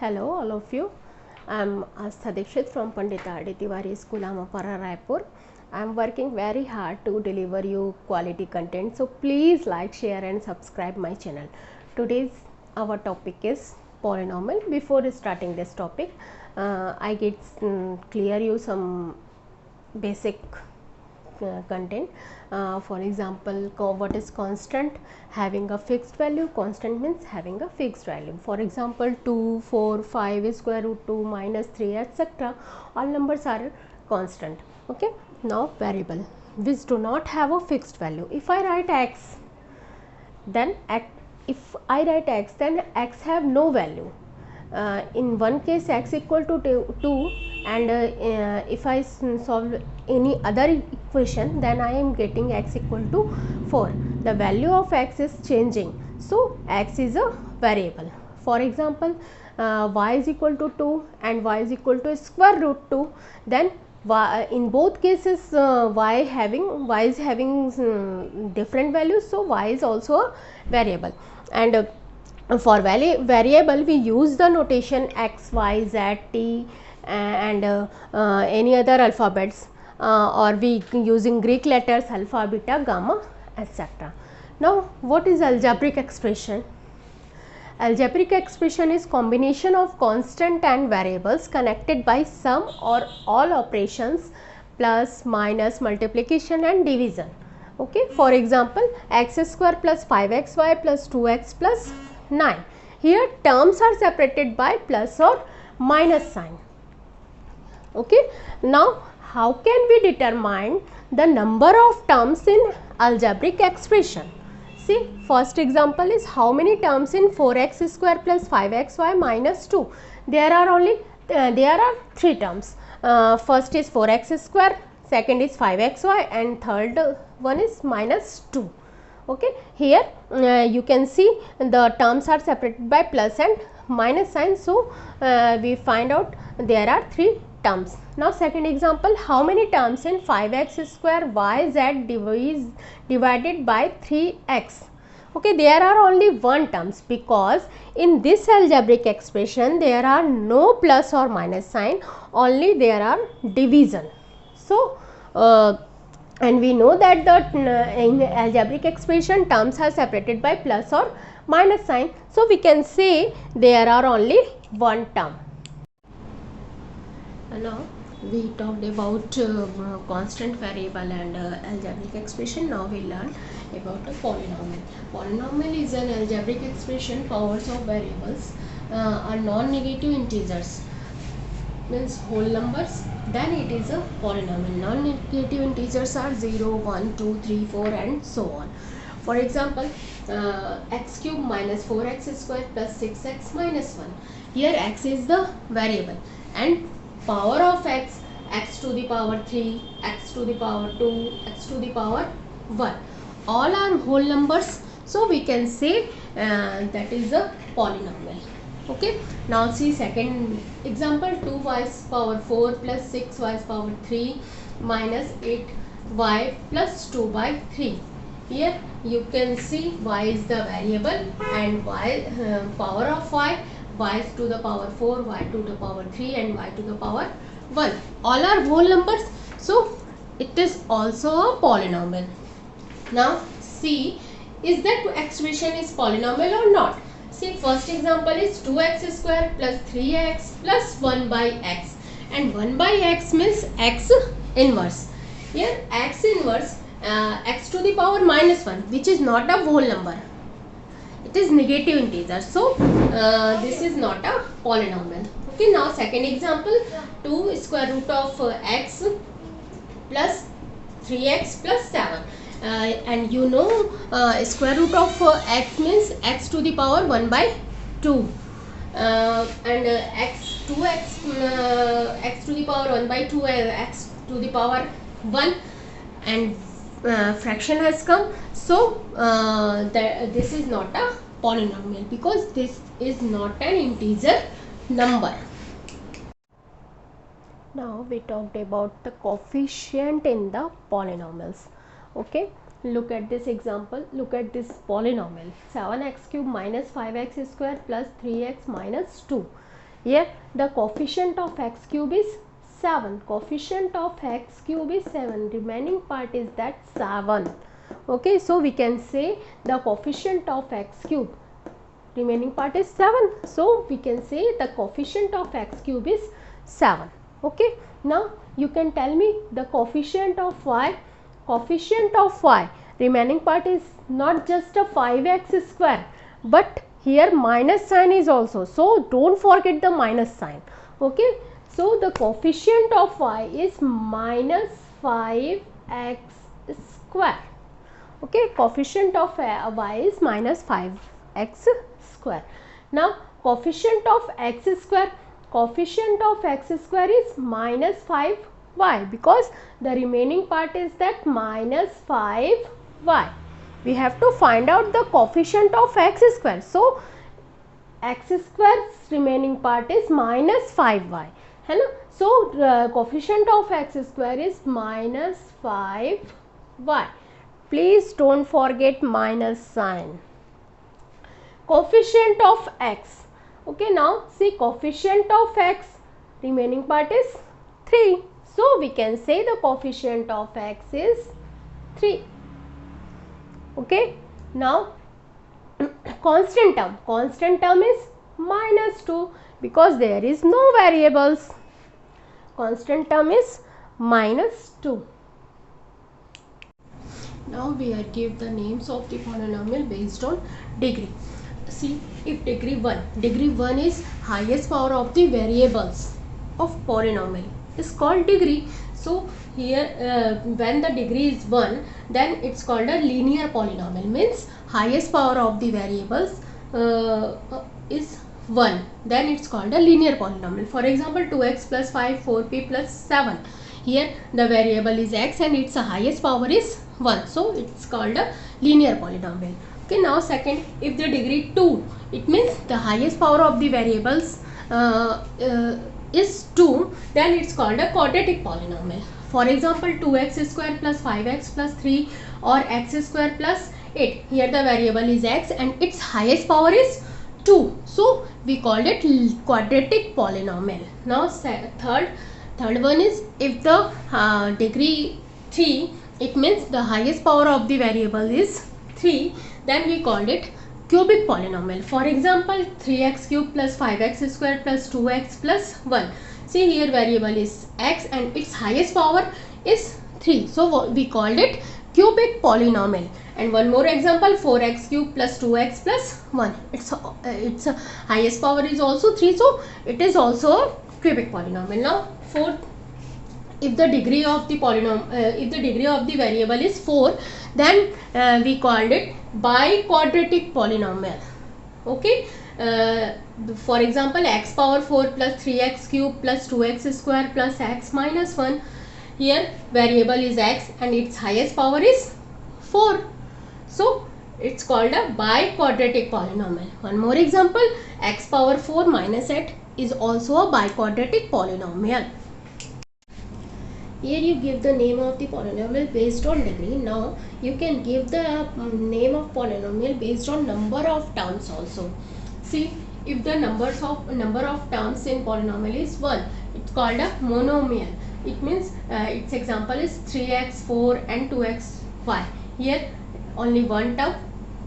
Hello all of you. I am Astha Dikshit from Pandita R.D. Tiwari School, Amapara, Raipur. I am working very hard to deliver you quality content. So please like, share and subscribe my channel. Today's our topic is polynomial. Before starting this topic, I get clear you some basic content. For example, what is constant? Having a fixed value. Constant means having a fixed value. For example, 2, 4, 5, square root 2, minus 3, etc. All numbers are constant. Okay. Now variable which do not have a fixed value. If I write x, then if I write x, then x have no value. In one case x equal to 2 and if I solve any other equation, then I am getting x equal to 4. The value of x is changing, so x is a variable. For example, y is equal to 2 and y is equal to square root 2, then in both cases y is having different values, so y is also a variable. And for variable we use the notation x, y, z, t and any other alphabets, or we using Greek letters alpha, beta, gamma, etc. Now what is algebraic expression? Algebraic expression is combination of constant and variables connected by sum or all operations plus, minus, multiplication and division. Okay. For example, x square plus 5xy plus 2x plus 9. Here terms are separated by plus or minus sign. Okay. Now how can we determine the number of terms in algebraic expression? See, first example is how many terms in 4x square plus 5xy minus 2. There are 3 terms. First is 4x square, second is 5xy and third one is minus 2. Okay. Here you can see the terms are separated by plus and minus sign, so we find out there are 3 terms. Now second example, how many terms in 5x square yz divided by 3x? Okay, there are only 1 terms, because in this algebraic expression there are no plus or minus sign, only there are division. So and we know that the in algebraic expression terms are separated by plus or minus sign, so we can say there are only 1 term. Now we talked about constant, variable and algebraic expression. Now we learn about a polynomial. Polynomial is an algebraic expression. Powers of variables are non-negative integers, means whole numbers, then it is a polynomial. Non-negative integers are 0, 1, 2, 3, 4 and so on. For example, x cube minus 4x square plus 6x minus 1. Here x is the variable and power of x, x to the power 3, x to the power 2, x to the power 1, all are whole numbers, so we can say that is a polynomial. Okay. Now see second example, 2y power 4 plus 6y power 3 minus 8y plus 2 by 3. Here you can see y is the variable and y power of y is to the power 4, y to the power 3 and y to the power 1. All are whole numbers, so it is also a polynomial. Now see, is that expression is polynomial or not? See, first example is 2x square plus 3x plus 1 by x, and 1 by x means x inverse. Here x inverse x to the power minus 1, which is not a whole number, it is negative integer, so this is not a polynomial. Okay. Now second example, 2 square root of x plus 3x plus 7. And you know square root of x means x to the power 1 by 2 and x to the power 1 by 2 x to the power 1, and fraction has come, so this is not a polynomial because this is not an integer number. Now we talked about the coefficient in the polynomials. Okay, look at this example, look at this polynomial, 7x cube minus 5x square plus 3x minus 2. Here the coefficient of x cube is 7. Coefficient of x cube is 7. Remaining part is that 7. Okay, so we can say the coefficient of x cube, remaining part is 7. So we can say the coefficient of x cube is 7. Okay, now you can tell me the coefficient of y. Coefficient of y, remaining part is not just a 5x square, but here minus sign is also, so don't forget the minus sign. Okay, so the coefficient of y is minus 5x square. Okay, coefficient of y is minus 5x square. Now coefficient of x square, coefficient of x square is minus 5y, because the remaining part is that minus 5y. We have to find out the coefficient of x square. So x square's remaining part is minus 5y, है ना. So coefficient of x square is minus 5y. Please don't forget minus sign. Coefficient of x. Okay, now see coefficient of x, remaining part is 3. So we can say the coefficient of x is 3. Okay, now constant term is minus 2, because there is no variables. Constant term is minus 2. Now we are give the names of the polynomial based on degree. See, if degree 1 is highest power of the variables of polynomial is called degree. So here when the degree is 1, then it's called a linear polynomial, means highest power of the variables is 1, then it's called a linear polynomial. For example, 2x plus 5, 4p plus 7. Here the variable is x and its highest power is 1, so it's called a linear polynomial. Okay, now second, if the degree 2, it means the highest power of the variables is 2, then it's called a quadratic polynomial. For example, 2x square plus 5x plus 3 or x square plus 8. Here the variable is x and its highest power is 2, so we called it quadratic polynomial. Now third one is if the degree 3, it means the highest power of the variable is 3, then we called it cubic polynomial. For example, 3x cube plus 5x square plus 2x plus 1. See, here variable is x and its highest power is 3, so we called it cubic polynomial. And one more example, 4x cube plus 2x plus 1. Its highest power is also 3, so it is also a cubic polynomial. Now fourth, if the degree of the variable is 4, then we called it biquadratic polynomial. Okay, for example, x power 4 plus 3x cube plus 2x square plus x minus 1. Here variable is x and its highest power is 4, so it's called a biquadratic polynomial. One more example, x power 4 minus 8 is also a biquadratic polynomial. Here you give the name of the polynomial based on degree. Now you can give the name of polynomial based on number of terms also. See, if the number of terms in polynomial is 1, it's called a monomial. It means its example is 3x, 4 and 2xy. Here only one term,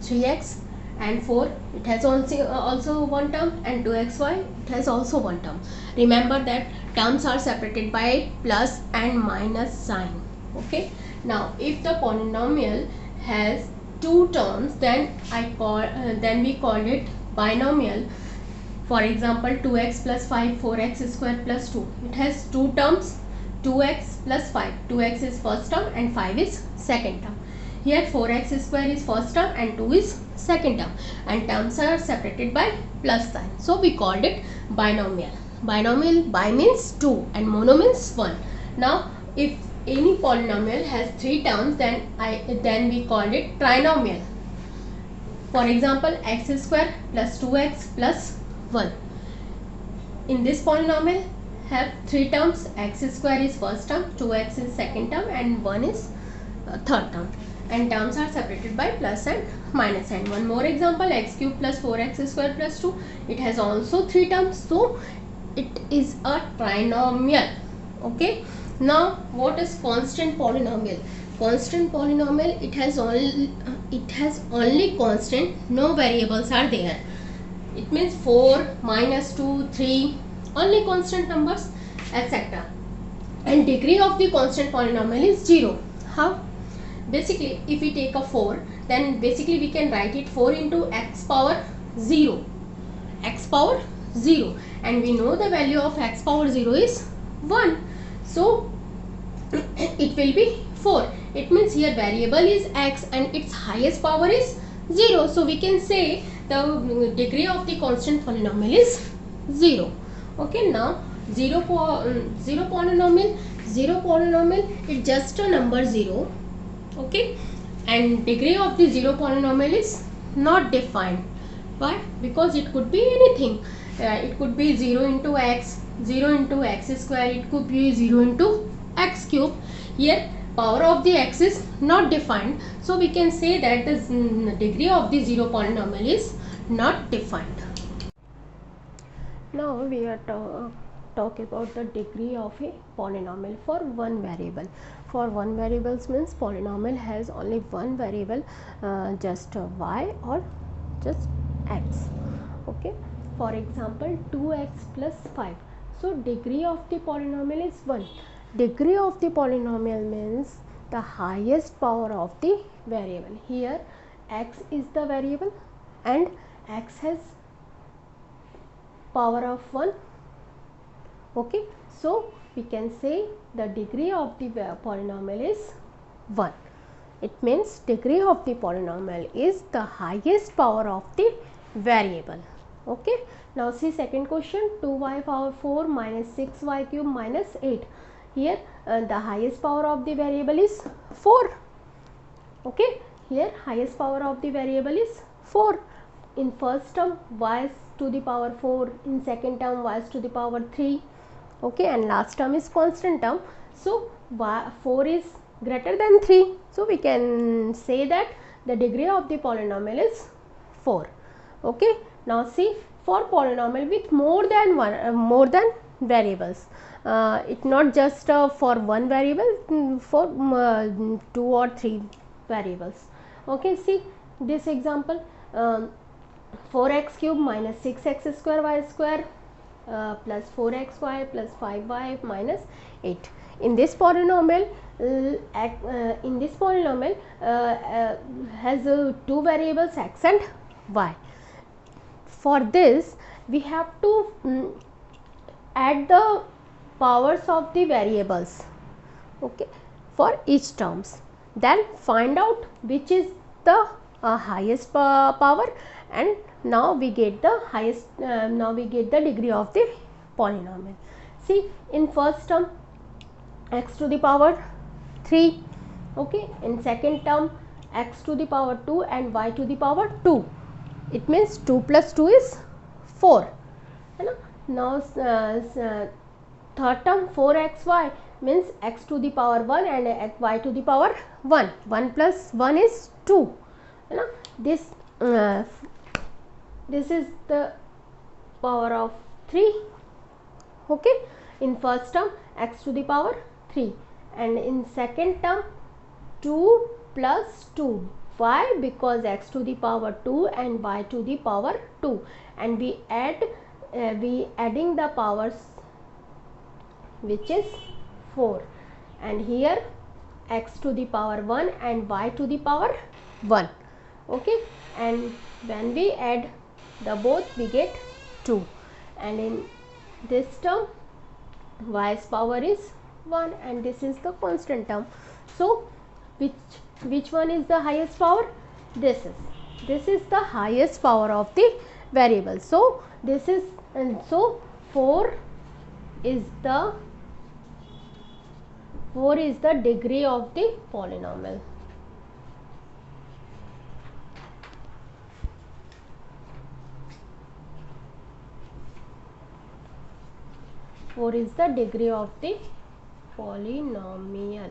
3x and 4, it has also one term, and 2xy, it has also one term. Remember that terms are separated by plus and minus sign. Okay, now if the polynomial has two terms, then we call it binomial. For example, 2x plus 5, 4x square plus 2, it has two terms, 2x plus 5, 2x is first term and 5 is second term. Here 4x square is first term and 2 is second term, and terms are separated by plus sign, so we called it binomial. Binomial, bi means 2 and mono means 1. Now if any polynomial has 3 terms, then we call it trinomial. For example, x square plus 2x plus 1. In this polynomial have 3 terms, x square is first term, 2x is second term and 1 is third term, and terms are separated by plus and minus. And one more example, x cube plus 4x square plus 2, it has also 3 terms, so it is a trinomial. Okay, now what is constant polynomial? Constant polynomial, it has only constant, no variables are there. It means 4, -2, 3, only constant numbers, etc. And degree of the constant polynomial is 0. How? Basically, if we take a 4, then basically we can write it 4 into x power 0. X power 0. And we know the value of x power 0 is 1. So, it will be 4. It means here variable is x and its highest power is 0. So, we can say the degree of the constant polynomial is 0. Okay, now 0 polynomial, it's just a number 0. Okay, and degree of the 0 polynomial is not defined. Why? Because it could be anything. It could be 0 into x, 0 into x square, it could be 0 into x cube. Here power of the x is not defined, so we can say that the degree of the 0 polynomial is not defined. Now we are talk about the degree of a polynomial for one variable. For one variable means polynomial has only one variable, just y or just x. Okay, for example 2x plus 5. So degree of the polynomial is 1. Degree of the polynomial means the highest power of the variable. Here x is the variable and x has power of 1. Okay, so we can say the degree of the polynomial is 1. It means degree of the polynomial is the highest power of the variable. Okay, now see second question, 2y power 4 minus 6y cube minus 8. Here the highest power of the variable is 4. Okay, here highest power of the variable is 4. In first term y to the power 4, in second term y to the power 3. Okay, and last term is constant term. So 4 is greater than 3. So we can say that the degree of the polynomial is 4. Okay, now see for polynomial with more than variables, it not just for one variable, for 2 or 3 variables. Okay, see this example, 4x cube minus 6x square y square plus 4xy plus 5y minus 8. In this polynomial, has two variables x and y. For this we have to add the powers of the variables, okay, for each terms, then find out which is the highest power, and now we get the highest, now we get the degree of the polynomial. See in first term x to the power 3, okay, in second term x to the power 2 and y to the power 2. It means 2 plus 2 is 4. Now third term 4xy means x to the power 1 and y to the power 1. 1 plus 1 is 2. This is the power of 3. Okay, in first term x to the power 3 and in second term 2 plus 2. Why? Because x to the power 2 and y to the power 2, and we adding the powers, which is 4, and here x to the power 1 and y to the power 1. Okay, and when we add the both we get 2, and in this term y's power is 1 and this is the constant term. So which one is the highest power? This is the highest power of the variable. So this is, and so 4 is the degree of the polynomial. Four is the degree of the polynomial.